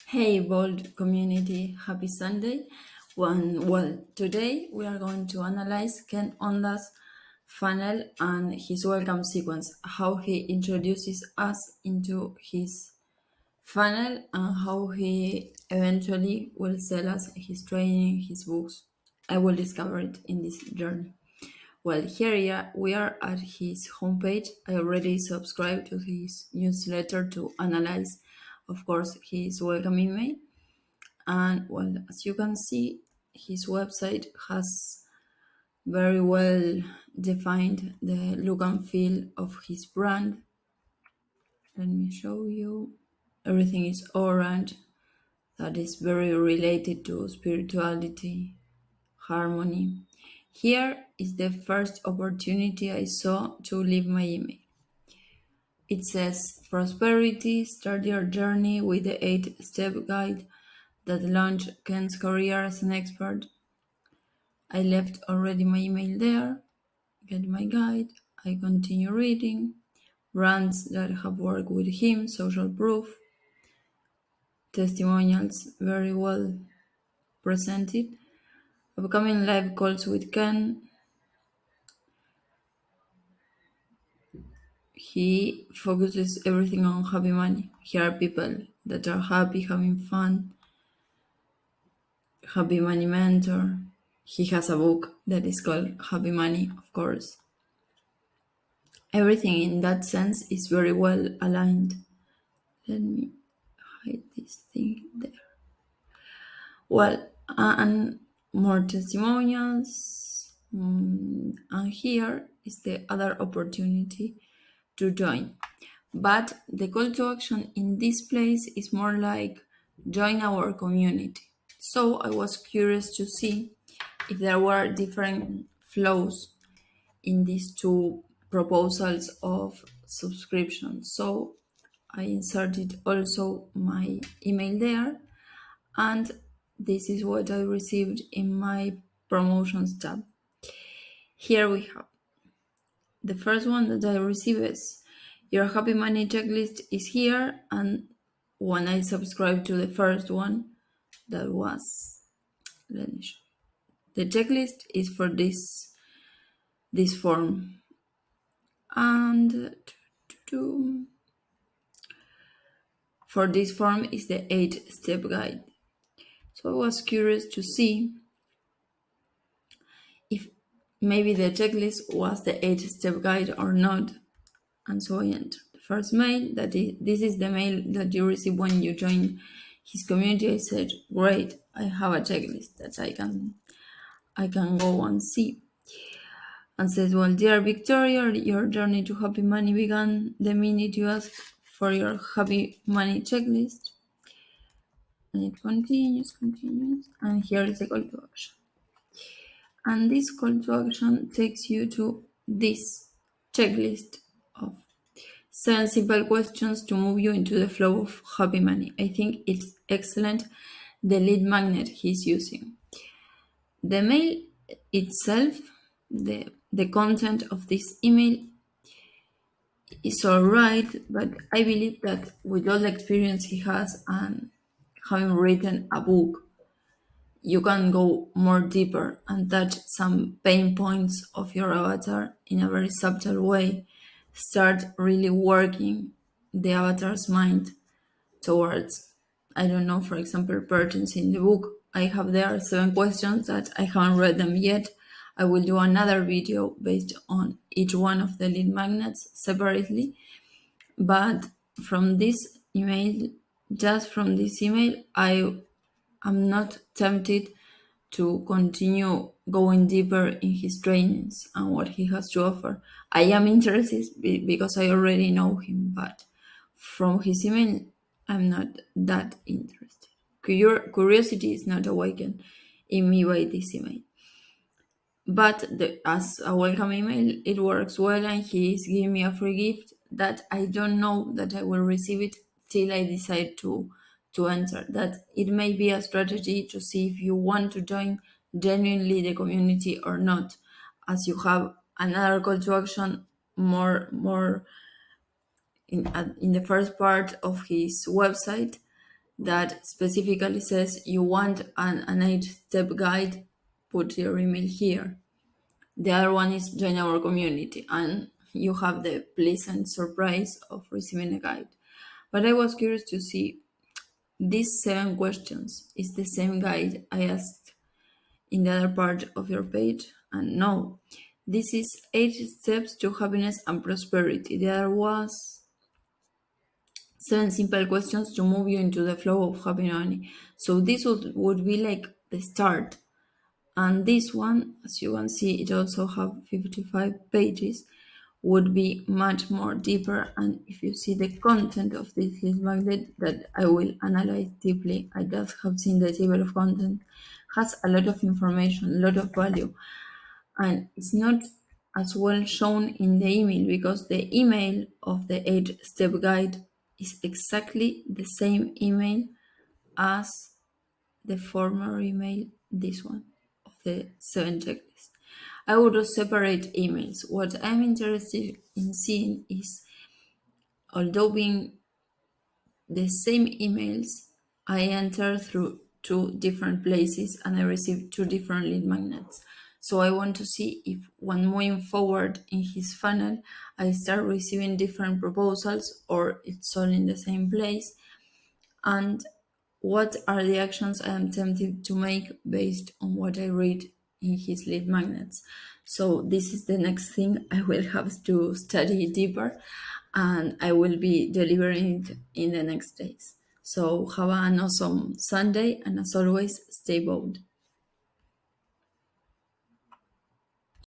Hey, Bold community, happy Sunday. Today we are going to analyze Ken Onda's funnel and his welcome sequence, how he introduces us into his funnel and how he eventually will sell us his training, his books. I will discover it in this journey. Well, we are at his homepage. I already subscribed to his newsletter to analyze, of course, his welcome email. And well, as you can see, his website has very well defined the look and feel of his brand. Let me show you. Everything is orange. That is very related to spirituality, harmony. Here is the first opportunity I saw to leave my email. It says Prosperity, start your journey with the 8-step guide that launched Ken's career as an expert. I left already my email there, get my guide, I continue reading, brands that have worked with him, social proof, testimonials very well presented, upcoming live calls with Ken. He focuses everything on happy money. Here are people that are happy, having fun, happy money mentor. He has a book that is called Happy Money, of course. Everything in that sense is very well aligned. Let me hide this thing there. Well, and more testimonials. And here is the other opportunity to join. But the call to action in this place is more like join our community. So I was curious to see if there were different flows in these two proposals of subscription. So I inserted also my email there, and this is what I received in my promotions tab. Here we have the first one that I received is your happy money checklist is here, and when I subscribed to the first one, that was let me show. The checklist is for this form, and for this form is the 8-step guide. So I was curious to see if maybe the checklist was the 8-step guide or not. And so I entered the first mail. This is the mail that you receive when you join his community. I said, great, I have a checklist that I can go and see. And says, well, dear Victoria, your journey to happy money began the minute you asked for your happy money checklist. And it continues, and here is the call to action. And this call to action takes you to this checklist of 7 simple questions to move you into the flow of happy money. I think it's excellent, the lead magnet he's using. The mail itself, the content of this email is alright, but I believe that with all the experience he has and having written a book, you can go more deeper and touch some pain points of your avatar in a very subtle way. Start really working the avatar's mind towards, I don't know, for example, purchasing in the book. I have there 7 questions that I haven't read them yet. I will do another video based on each one of the lead magnets separately. But from this email, just from this email, I am not tempted to continue going deeper in his trainings and what he has to offer. I am interested because I already know him, but from his email, I'm not that interested. Curiosity is not awakened in me by this email. But as a welcome email, it works well, and he is giving me a free gift that I don't know that I will receive it till I decide to enter. That it may be a strategy to see if you want to join genuinely the community or not, as you have another call to action more in the first part of his website that specifically says you want an 8-step guide, put your email here. The other one is join our community, and you have the pleasant surprise of receiving a guide. But I was curious to see these 7 questions is the same guide I asked in the other part of your page, and no, this is 8 steps to happiness and prosperity. There was 7 simple questions to move you into the flow of happy money. So this would be like the start. And this one, as you can see, it also have 55 pages, would be much more deeper. And if you see the content of this list magnet that I will analyze deeply, I just have seen the table of content, has a lot of information, a lot of value. And it's not as well shown in the email because the email of the 8-step guide is exactly the same email as the former email, this one, of the 7 checklist. I would separate emails. What I'm interested in seeing is, although being the same emails, I enter through 2 different places and I receive 2 different lead magnets. So I want to see if when moving forward in his funnel, I start receiving different proposals or it's all in the same place. And what are the actions I am tempted to make based on what I read in his lead magnets? So this is the next thing I will have to study deeper, and I will be delivering it in the next days. So have an awesome Sunday, and as always, stay bold.